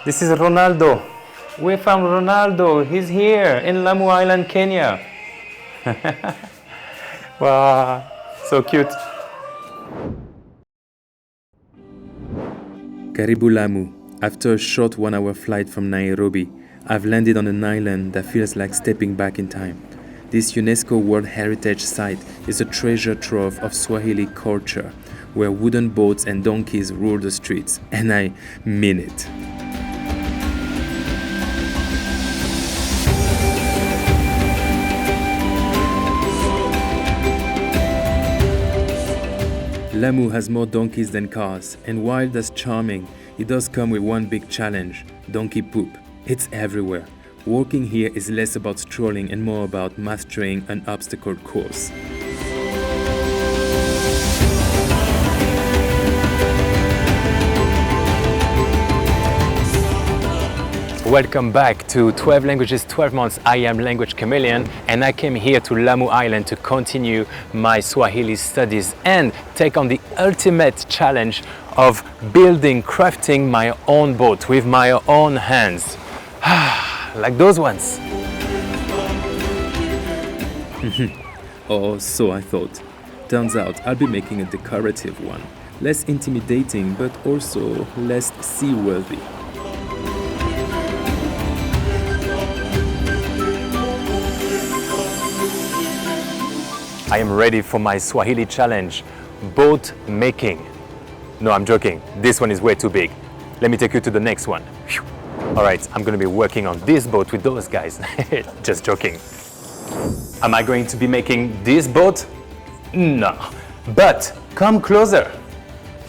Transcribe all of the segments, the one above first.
This is Ronaldo. We found Ronaldo. He's here in Lamu Island, Kenya. Wow, so cute. Karibu Lamu. After a short 1-hour flight from Nairobi, I've landed on an island that feels like stepping back in time. This UNESCO World Heritage Site is a treasure trove of Swahili culture, where wooden boats and donkeys rule the streets, and I mean it. Lamu has more donkeys than cars, and while that's charming, it does come with one big challenge: donkey poop. It's everywhere. Walking here is less about strolling and more about mastering an obstacle course. Welcome back to 12 Languages, 12 Months. I am Language Chameleon, and I came here to Lamu Island to continue my Swahili studies and take on the ultimate challenge of crafting my own boat with my own hands. Like those ones. Or so I thought. Turns out I'll be making a decorative one. Less intimidating, but also less seaworthy. I am ready for my Swahili challenge, boat making. No, I'm joking. This one is way too big. Let me take you to the next one. Whew. All right, I'm going to be working on this boat with those guys. Just joking. Am I going to be making this boat? No. But come closer.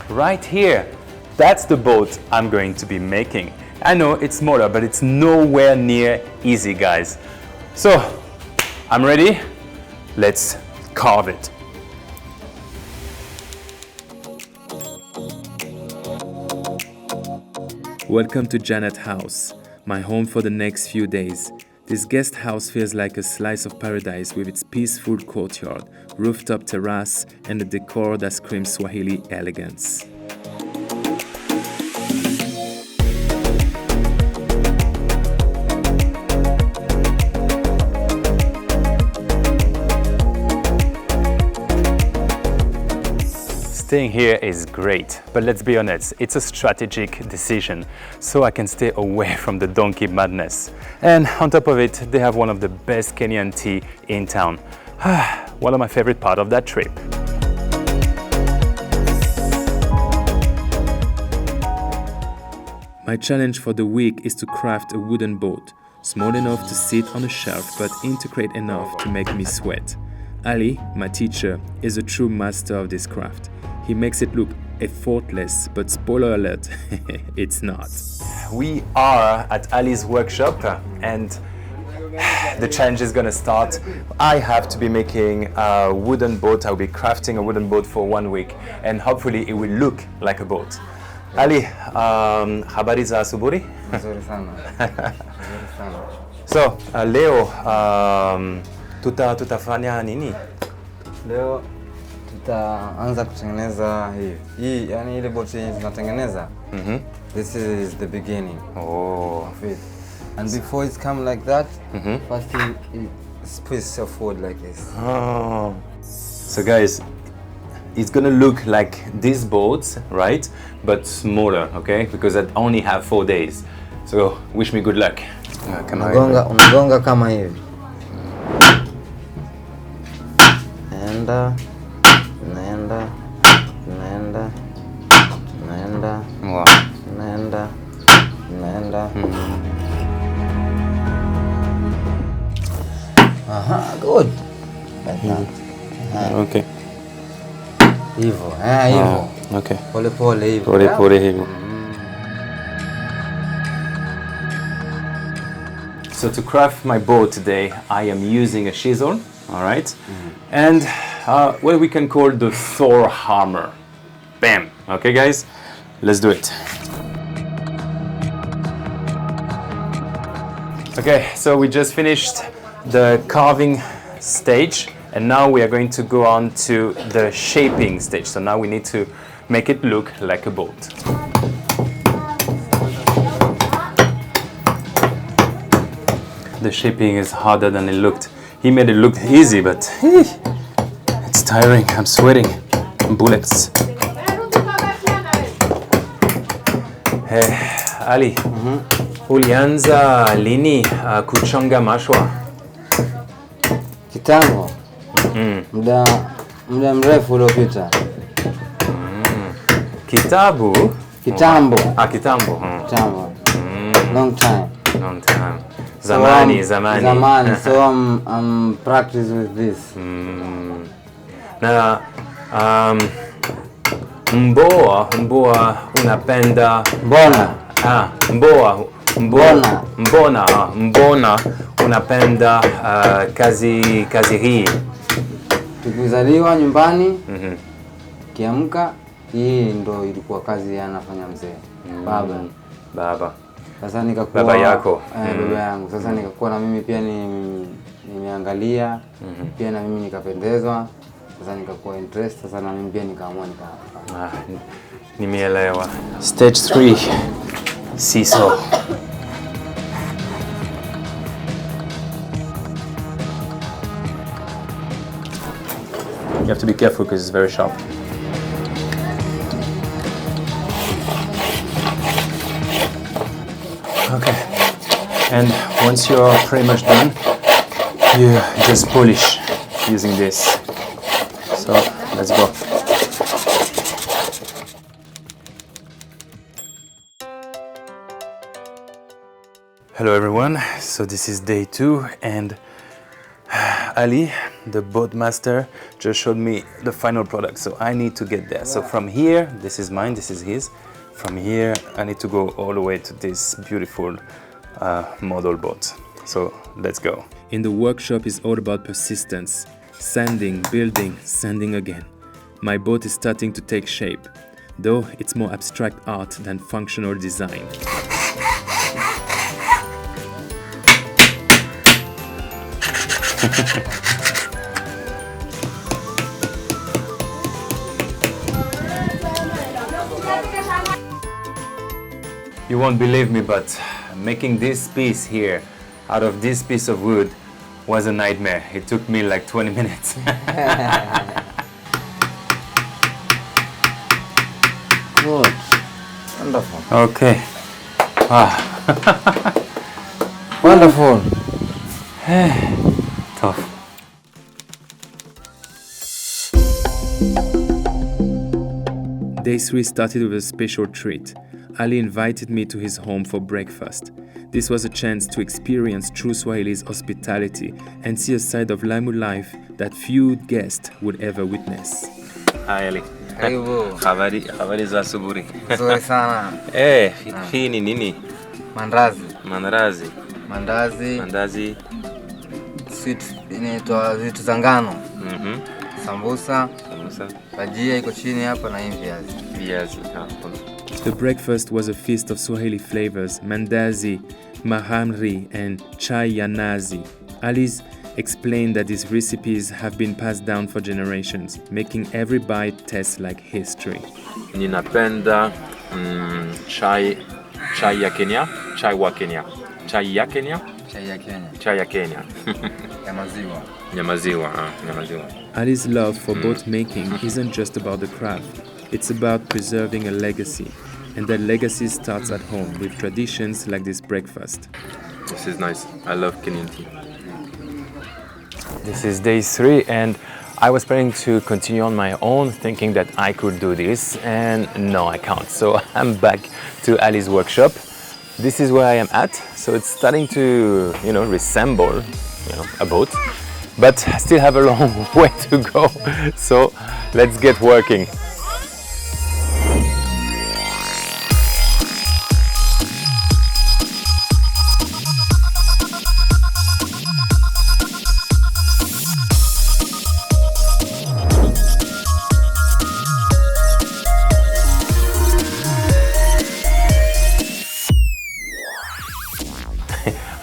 Right here. That's the boat I'm going to be making. I know it's smaller, but it's nowhere near easy, guys. So, I'm ready. Let's carve it. Welcome to Janat House, my home for the next few days. This guest house feels like a slice of paradise with its peaceful courtyard, rooftop terrace, and a decor that screams Swahili elegance. Staying here is great, but let's be honest, it's a strategic decision, so I can stay away from the donkey madness. And on top of it, they have one of the best Kenyan tea in town. One of my favorite parts of that trip. My challenge for the week is to craft a wooden boat, small enough to sit on a shelf but intricate enough to make me sweat. Ali, my teacher, is a true master of this craft. He makes it look effortless, but spoiler alert, it's not. We are at Ali's workshop and the challenge is gonna start. I have to be making a wooden boat. I'll be crafting a wooden boat for 1 week and hopefully it will look like a boat. Ali, habari za asubuhi? Nzuri sana. Nzuri sana. So, leo tutafanya nini? Leo tutaanza kutengeneza hii yani ile boti tunatengeneza. This is the beginning of it. And before it come like that, first you squeeze your food like this. Oh. So guys, it's gonna look like these boats, right? But smaller, okay? Because I only have 4 days. So wish me good luck. Unagonga kama hivi. Nenda. Wow. Nenda. Good. Like that. Okay. Hivyo, hivyo. Okay. Pole hivyo. Pole hivyo. So to craft my boat today, I am using a chisel, all right? And what we can call the Thor hammer. Bam. Okay, guys, let's do it. Okay, so we just finished the carving stage and now we are going to go on to the shaping stage. So now we need to make it look like a boat. the shaping is harder than it looked. He made it look easy, but it's tiring. I'm sweating. Bullets. Hey, Ali. Ulianza lini kuchonga mashwa? Kitambo. Muda mrefu uliopita. Kitambo. Kitambo. Kitambo. Kitambo. Long time. Long time. Zamani. So I'm practicing with this. Na mboa unapenda mbona unapenda kazi hii? Tukizaliwa nyumbani, kiamka, hii ndo ilikuwa kazi anafanya mzee. Baba. Sasa nikakuwa baba yako. Baba yangu. Sasa nikakuwa na mimi pia nimeangalia, pia na mimi nikapendezwa. Sasa nikakuwa interest, sasa na mimi pia nikaamua nimeelewa. Stage 3. Seesaw. You have to be careful because it's very sharp. Okay. And once you're pretty much done, you just polish using this. So let's go. Hello everyone, so this is day 2 and Ali, the boat master, just showed me the final product, so I need to get there. So from here, this is mine, this is his. From here, I need to go all the way to this beautiful model boat. So let's go. In the workshop is all about persistence. Sanding, building, sanding again. My boat is starting to take shape, though it's more abstract art than functional design. You won't believe me, but making this piece here out of this piece of wood was a nightmare. It took me like 20 minutes. Good. Wonderful. Okay. Wonderful. Tough. Day 3 started with a special treat. Ali invited me to his home for breakfast. This was a chance to experience true Swahili's hospitality and see a side of Lamu life that few guests would ever witness. Hi Ali. Karibu. Habari za asubuhi. Nzuri sana. Hii ni nini? Mandazi. Sweet inaitwa vitu za ngano. Sambusa. Bajia iko chini hapa na viazi. The breakfast was a feast of Swahili flavors, mandazi, mahamri, and chai ya nazi. Ali's explained that these recipes have been passed down for generations, making every bite taste like history. Ninapenda chai ya Kenya. Chai ya Kenya. Ya maziwa. Ali's love for boat making isn't just about the craft. It's about preserving a legacy. And that legacy starts at home with traditions like this breakfast. This is nice. I love Kenyan tea. This is day 3 and I was planning to continue on my own, thinking that I could do this, and no, I can't. So I'm back to Ali's workshop. This is where I am at. So it's starting to, resemble, a boat, but I still have a long way to go. So let's get working.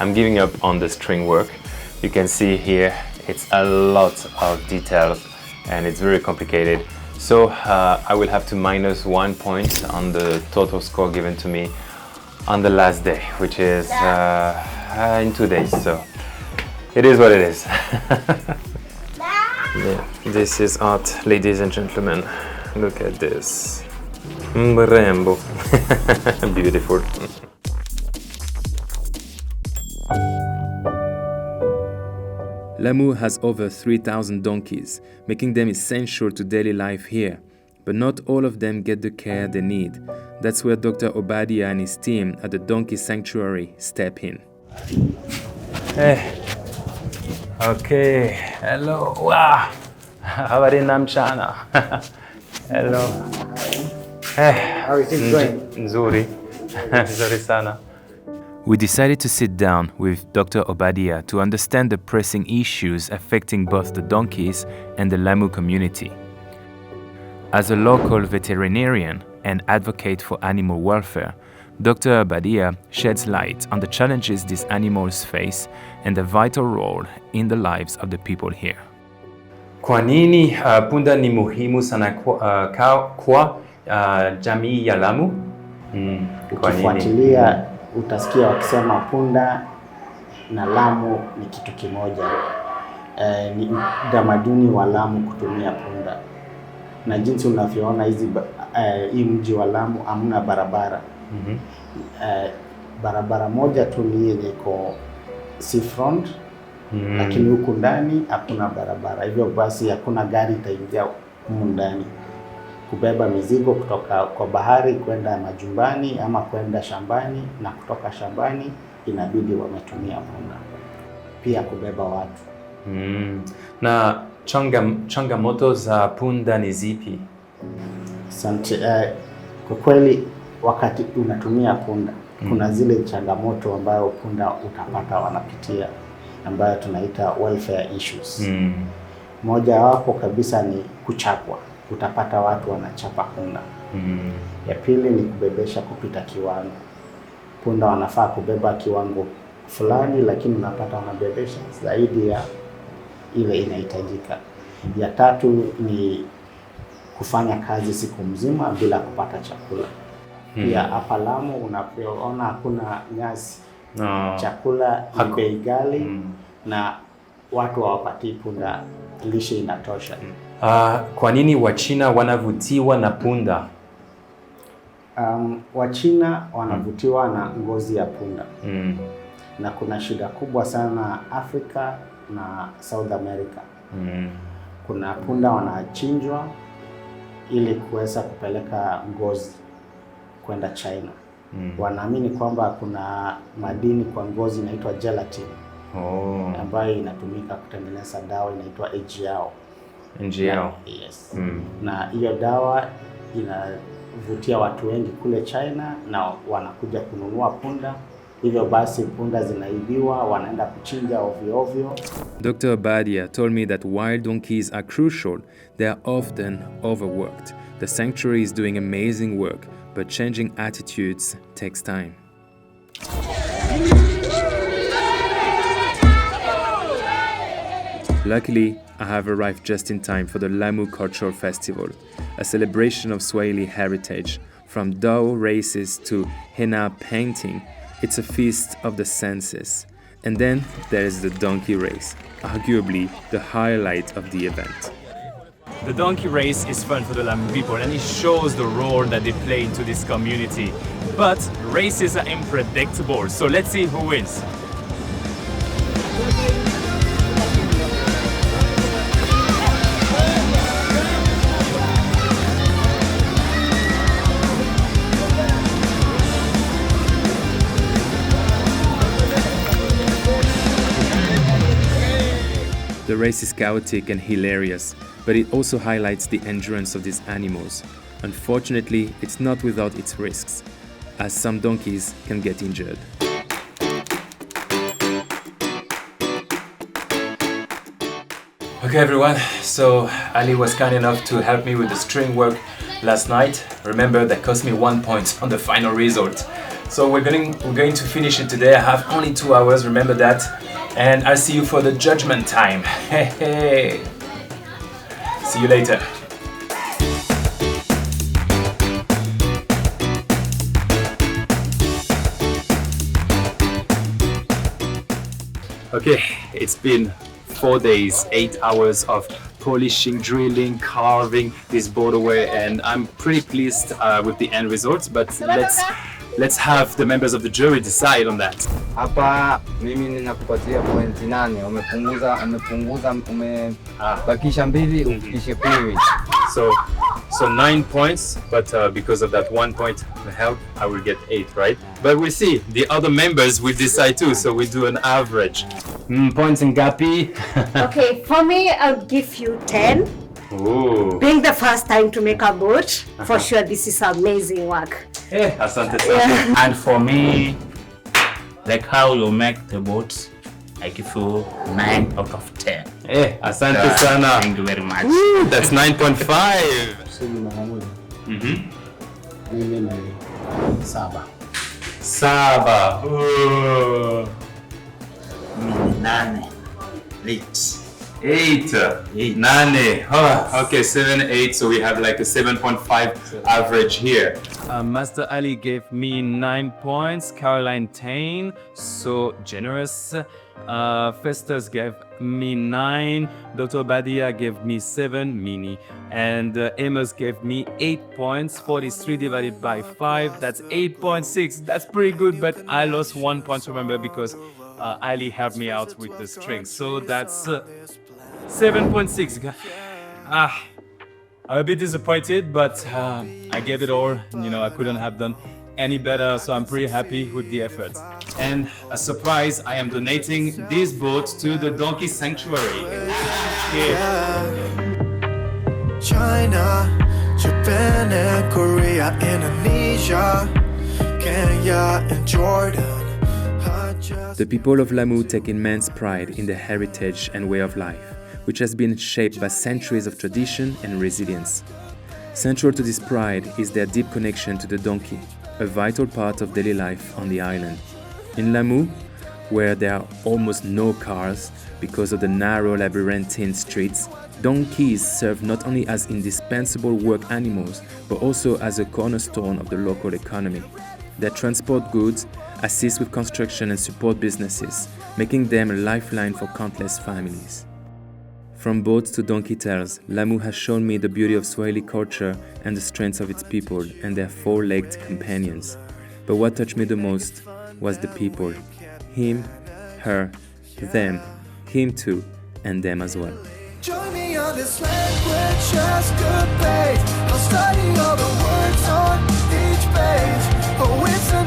I'm giving up on the string work. You can see here it's a lot of details and it's very complicated. So I will have to minus 1 point on the total score given to me on the last day, which is in 2 days. So It is what it is. Yeah, this is art, ladies and gentlemen. Look at this. Rainbow. Beautiful. Lamu has over 3,000 donkeys, making them essential to daily life here. But not all of them get the care they need. That's where Dr. Obadia and his team at the Donkey Sanctuary step in. Hey. Okay. Hello. Wow. Habari na mchana. Hello. Hey. How is it going? Nzuri. Nzuri sana. We decided to sit down with Dr. Obadia to understand the pressing issues affecting both the donkeys and the Lamu community. As a local veterinarian and advocate for animal welfare, Dr. Obadia sheds light on the challenges these animals face and the vital role in the lives of the people here. Kwa nini punda ni muhimu sana kwa jamii ya Lamu? Ukifuatilia utasikia wakisema punda na Lamu ni kitu kimoja. Ni utamaduni wa Lamu kutumia punda. Na jinsi unavyoona hii mji wa Lamu hamna barabara. Barabara moja tu ni yenye iko seafront, lakini huku ndani hakuna barabara. Hivyo basi hakuna gari itaingia humu ndani kubeba mizigo kutoka kwa bahari kwenda majumbani ama kwenda shambani, na kutoka shambani inabidi wametumia punda pia kubeba watu. Na changamoto za punda ni zipi? Asante. Kwa kweli wakati unatumia punda kuna zile changamoto ambayo punda utapata wanapitia ambayo tunaita welfare issues. Moja wapo kabisa ni kuchapwa. Utapata watu wanachapa punda. Ya pili ni kubebesha kupita kiwango. Punda wanafaa kubeba kiwango fulani, lakini unapata wanabebesha zaidi ya ile inahitajika. Ya tatu ni kufanya kazi siku mzima bila kupata chakula. Pia hapa Lamu unapoona hakuna nyasi, chakula ni bei ghali na watu hawapatii punda lishe inatosha. Kwa nini Wachina wanavutiwa na punda? Wachina wanavutiwa na ngozi ya punda. Na kuna shida kubwa sana Afrika na South America. Kuna punda wanachinjwa ili kuweza kupeleka ngozi kwenda China. Wanaamini kwamba kuna madini kwa ngozi inaitwa gelatin. Ambayo inatumika kutengeneza dawa inaitwa AGL. Yes. Na hiyo dawa inavutia watu wengi kule China na wanakuja kununua punda. Hivyo basi punda zinaibiwa, wanaenda kuchinja ovyo ovyo. Dr. Obadia told me that while donkeys are crucial, they are often overworked. The sanctuary is doing amazing work, but changing attitudes takes time. Luckily, I have arrived just in time for the Lamu Cultural Festival, a celebration of Swahili heritage. From dhow races to henna painting, it's a feast of the senses. And then there is the donkey race, arguably the highlight of the event. The donkey race is fun for the Lamu people and it shows the role that they play into this community. But races are unpredictable, so let's see who wins. The race is chaotic and hilarious, but it also highlights the endurance of these animals. Unfortunately, it's not without its risks, as some donkeys can get injured. Okay everyone, so Ali was kind enough to help me with the string work last night. Remember, that cost me 1 point on the final result. So we're going to finish it today. I have only 2 hours, remember that. And I'll see you for the judgment time. Hey. See you later. Okay, it's been 4 days, 8 hours of polishing, drilling, carving this boat away, and I'm pretty pleased with the end results. But let's have the members of the jury decide on that. Hapa mimi ninakupatia pointi 8. Umebakisha mbili ufikishe 10. So 9 points, but because of that 1 point help, I will get 8, right? But we'll see. The other members will decide too, so we do an average. Points in Gapi. Okay, for me, I'll give you 10. Ooh. Being the first time to make a boat, for sure this is amazing work. Asante sana. And for me, like how you make the boats, I give you 9 out of 10. Asante sana. Thank you very much. Woo, that's 9.5. Tuseme mara moja. Mimi ni 7. Saba. Ooh. Mimi 8. Late. 8. Nane. Oh, okay, 7, 8. So we have like a 7.5 average here. Master Ali gave me 9 points. Caroline 10. So generous. Festus gave me 9. Dr. Badia gave me 7, Mini. And Amos gave me 8 points. 43 divided by 5. That's 8.6. That's pretty good, but I lost 1 point, remember, because Ali helped me out with the strings. So that's 7.6. I'm a bit disappointed, but I gave it all. You know, I couldn't have done any better, so I'm pretty happy with the effort. And a surprise, I am donating this boat to the Donkey Sanctuary. China, Japan and Korea, Indonesia, Kenya and Jordan. The people of Lamu take immense pride in their heritage and way of life, which has been shaped by centuries of tradition and resilience. Central to this pride is their deep connection to the donkey, a vital part of daily life on the island. In Lamu, where there are almost no cars because of the narrow labyrinthine streets, donkeys serve not only as indispensable work animals, but also as a cornerstone of the local economy. They transport goods, assist with construction and support businesses, making them a lifeline for countless families. From boats to donkey tales, Lamu has shown me the beauty of Swahili culture and the strength of its people and their four-legged companions. But what touched me the most was the people. Him, her, them, him too, and them as well. Join me on this language escapade. I'll study all the words on each page. Oh, it's a